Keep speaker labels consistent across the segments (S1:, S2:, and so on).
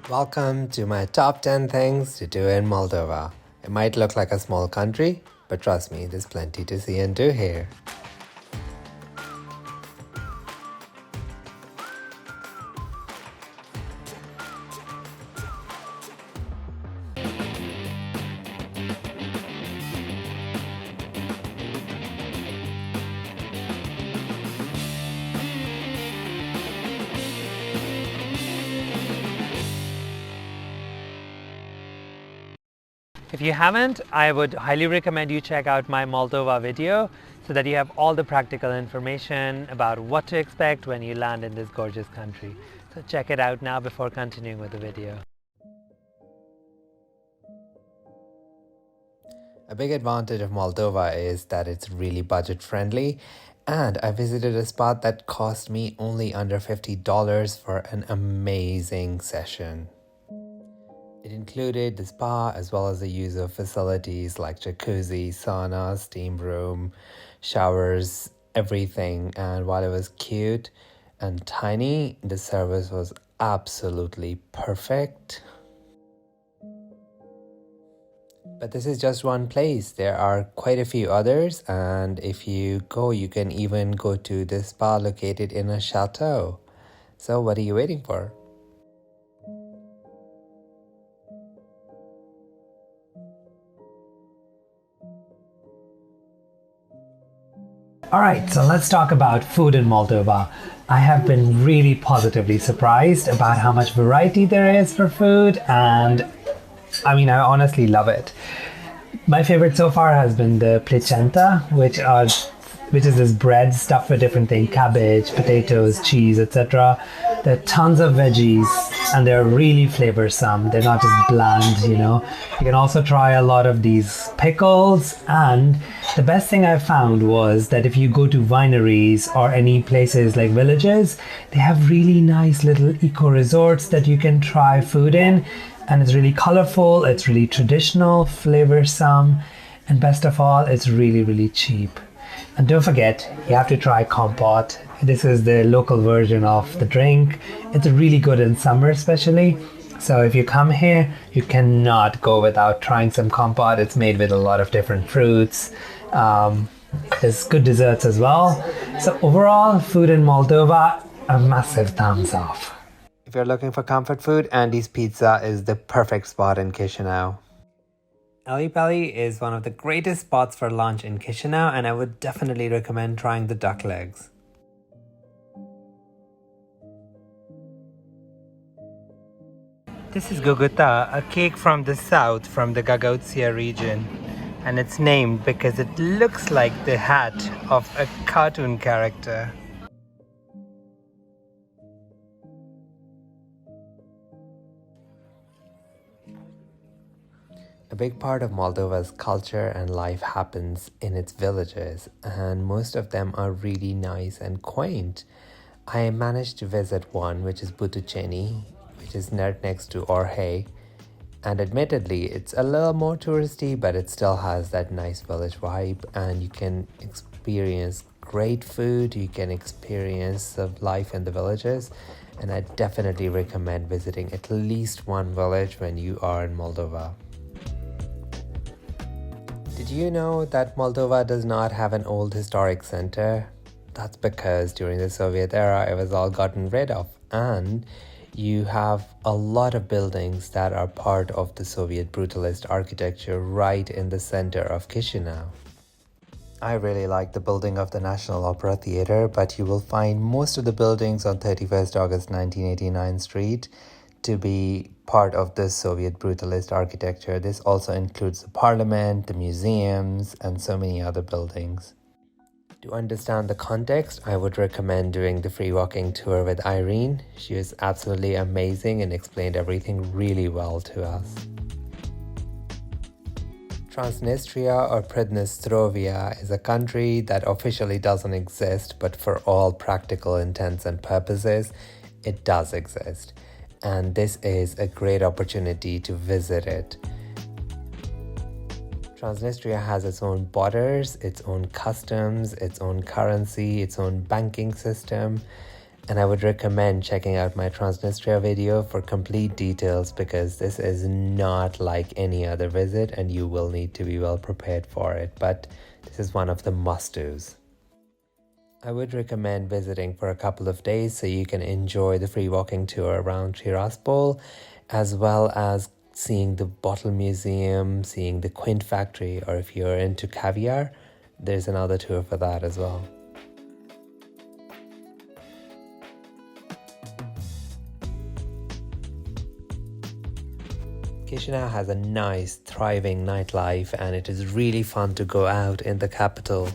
S1: Welcome to my top 10 things to do in Moldova. It might look like a small country, but trust me, there's plenty to see and do here.
S2: If you haven't, I would highly recommend you check out my Moldova video so that you have all the practical information about what to expect when you land in this gorgeous country. So check it out now before continuing with the video.
S1: A big advantage of Moldova is that it's really budget friendly, and I visited a spot that cost me only under $50 for an amazing session. It included the spa as well as the use of facilities like jacuzzi, sauna, steam room, showers, everything. And while it was cute and tiny, the service was absolutely perfect. But this is just one place. There are quite a few others, and if you go, you can even go to the spa located in a chateau. So what are you waiting for?
S2: Alright, so let's talk about food in Moldova. I have been really positively surprised about how much variety there is for food, and I honestly love it. My favorite so far has been the plecenta, which is this bread stuffed with different things, cabbage, potatoes, cheese, etc. There are tons of veggies and they're really flavorsome. They're not just bland, You can also try a lot of these pickles, and the best thing I found was that if you go to wineries or any places like villages, they have really nice little eco resorts that you can try food in, and it's really colorful, it's really traditional, flavorsome, and best of all, it's really, really cheap. And don't forget, you have to try kompot. This is the local version of the drink. It's really good in summer especially. So if you come here, you cannot go without trying some kompot. It's made with a lot of different fruits. There's good desserts as well. So overall, food in Moldova, a massive thumbs up.
S1: If you're looking for comfort food, Andy's Pizza is the perfect spot in Chisinau. Peli is one of the greatest spots for lunch in Chisinau, and I would definitely recommend trying the duck legs.
S2: This is Goguta, a cake from the south, from the Gagauția region. And it's named because it looks like the hat of a cartoon character.
S1: A big part of Moldova's culture and life happens in its villages, and most of them are really nice and quaint. I managed to visit one, which is Butuceni, which is right next to Orhei, and admittedly it's a little more touristy, but it still has that nice village vibe, and you can experience great food, you can experience the life in the villages, and I definitely recommend visiting at least one village when you are in Moldova. Did you know that Moldova does not have an old historic center? That's because during the Soviet era, it was all gotten rid of, and you have a lot of buildings that are part of the Soviet brutalist architecture right in the center of Chisinau. I really like the building of the National Opera Theatre, but you will find most of the buildings on 31st August 1989 Street to be part of the Soviet brutalist architecture. This also includes the parliament, the museums, and so many other buildings. To understand the context, I would recommend doing the free walking tour with Irene. She was absolutely amazing and explained everything really well to us. Transnistria or Transnistria is a country that officially doesn't exist, but for all practical intents and purposes, it does exist. And this is a great opportunity to visit it. Transnistria has its own borders, its own customs, its own currency, its own banking system, And I would recommend checking out my Transnistria video for complete details, because this is not like any other visit and you will need to be well prepared for it. But this is one of the must-dos. I would recommend visiting for a couple of days so you can enjoy the free walking tour around Tiraspol, as well as seeing the bottle museum, seeing the quint factory, or if you're into caviar, there's another tour for that as well. Chisinau has a nice, thriving nightlife, and it is really fun to go out in the capital.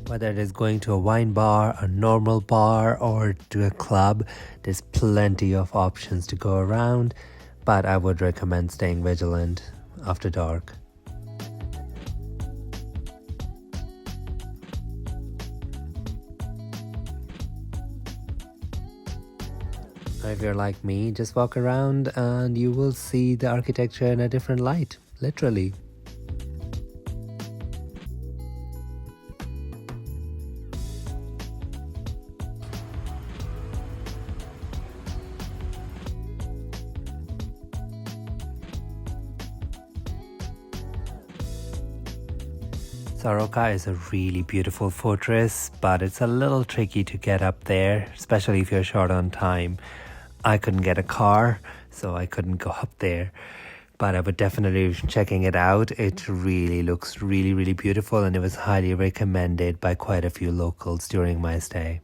S1: Whether it is going to a wine bar, a normal bar, or to a club, there's plenty of options to go around, but I would recommend staying vigilant after dark. If you're like me, just walk around and you will see the architecture in a different light, literally. Soroca is a really beautiful fortress, but it's a little tricky to get up there, especially if you're short on time. I couldn't get a car, so I couldn't go up there, but I would definitely be checking it out. It really looks really beautiful, and it was highly recommended by quite a few locals during my stay.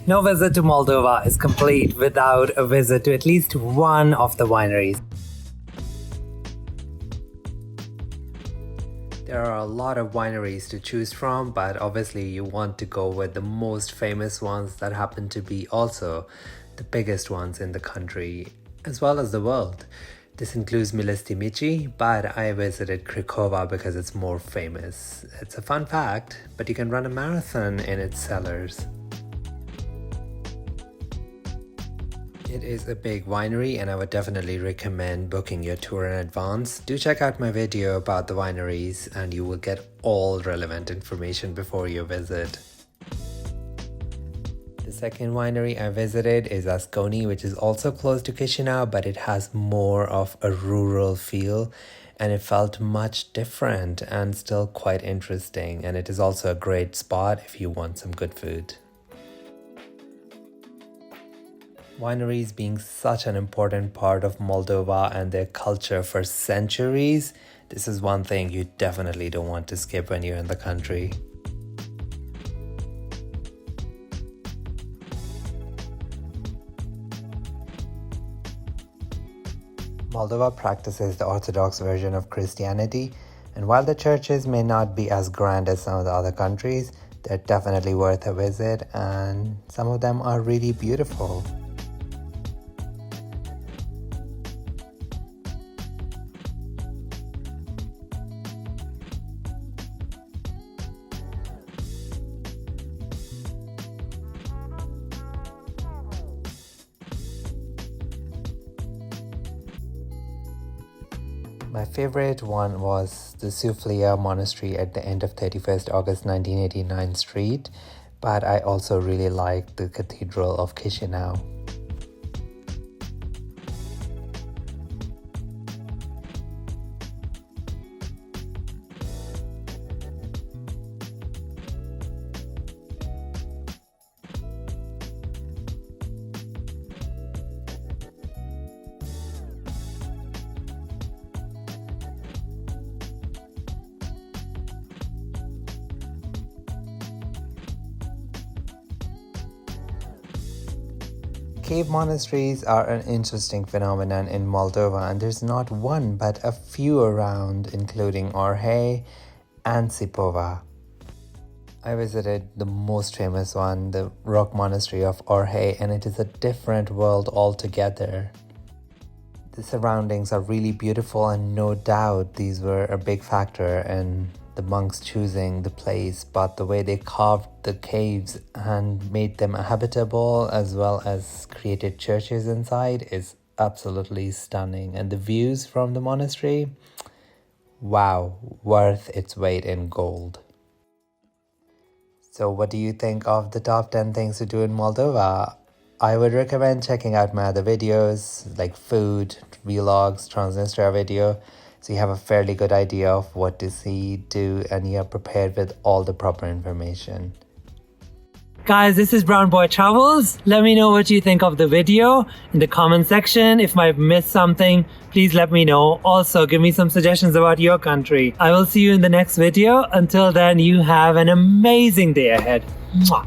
S2: No visit to Moldova is complete without a visit to at least one of the wineries.
S1: There are a lot of wineries to choose from, but obviously you want to go with the most famous ones that happen to be also the biggest ones in the country as well as the world. This includes Milestimici, but I visited Cricova because it's more famous. It's a fun fact, but you can run a marathon in its cellars. It is a big winery, and I would definitely recommend booking your tour in advance. Do check out my video about the wineries and you will get all relevant information before your visit. The second winery I visited is Asconi, which is also close to Chisinau, but it has more of a rural feel, and it felt much different and still quite interesting, and it is also a great spot if you want some good food. Wineries being such an important part of Moldova and their culture for centuries, this is one thing you definitely don't want to skip when you're in the country. Moldova practices the Orthodox version of Christianity, and while the churches may not be as grand as some of the other countries, they're definitely worth a visit, and some of them are really beautiful. My favorite one was the Suflia Monastery at the end of 31st August 1989 Street, but I also really liked the Cathedral of Chisinau. Cave monasteries are an interesting phenomenon in Moldova, and there's not one but a few around, including Orhei and Tipova. I visited the most famous one, the rock monastery of Orhei, and it is a different world altogether. The surroundings are really beautiful, and no doubt these were a big factor in the monks choosing the place, but the way they carved the caves and made them habitable as well as created churches inside is absolutely stunning. And the views from the monastery, wow, worth its weight in gold. So what do you think of the top 10 things to do in Moldova? I would recommend checking out my other videos like food, vlogs, Transnistria video, so you have a fairly good idea of what to see, do, and you're prepared with all the proper information.
S2: Guys, this is BrownBoyTravels. Let me know what you think of the video in the comment section. If I've missed something, please let me know. Also, give me some suggestions about your country. I will see you in the next video. Until then, you have an amazing day ahead. Mwah.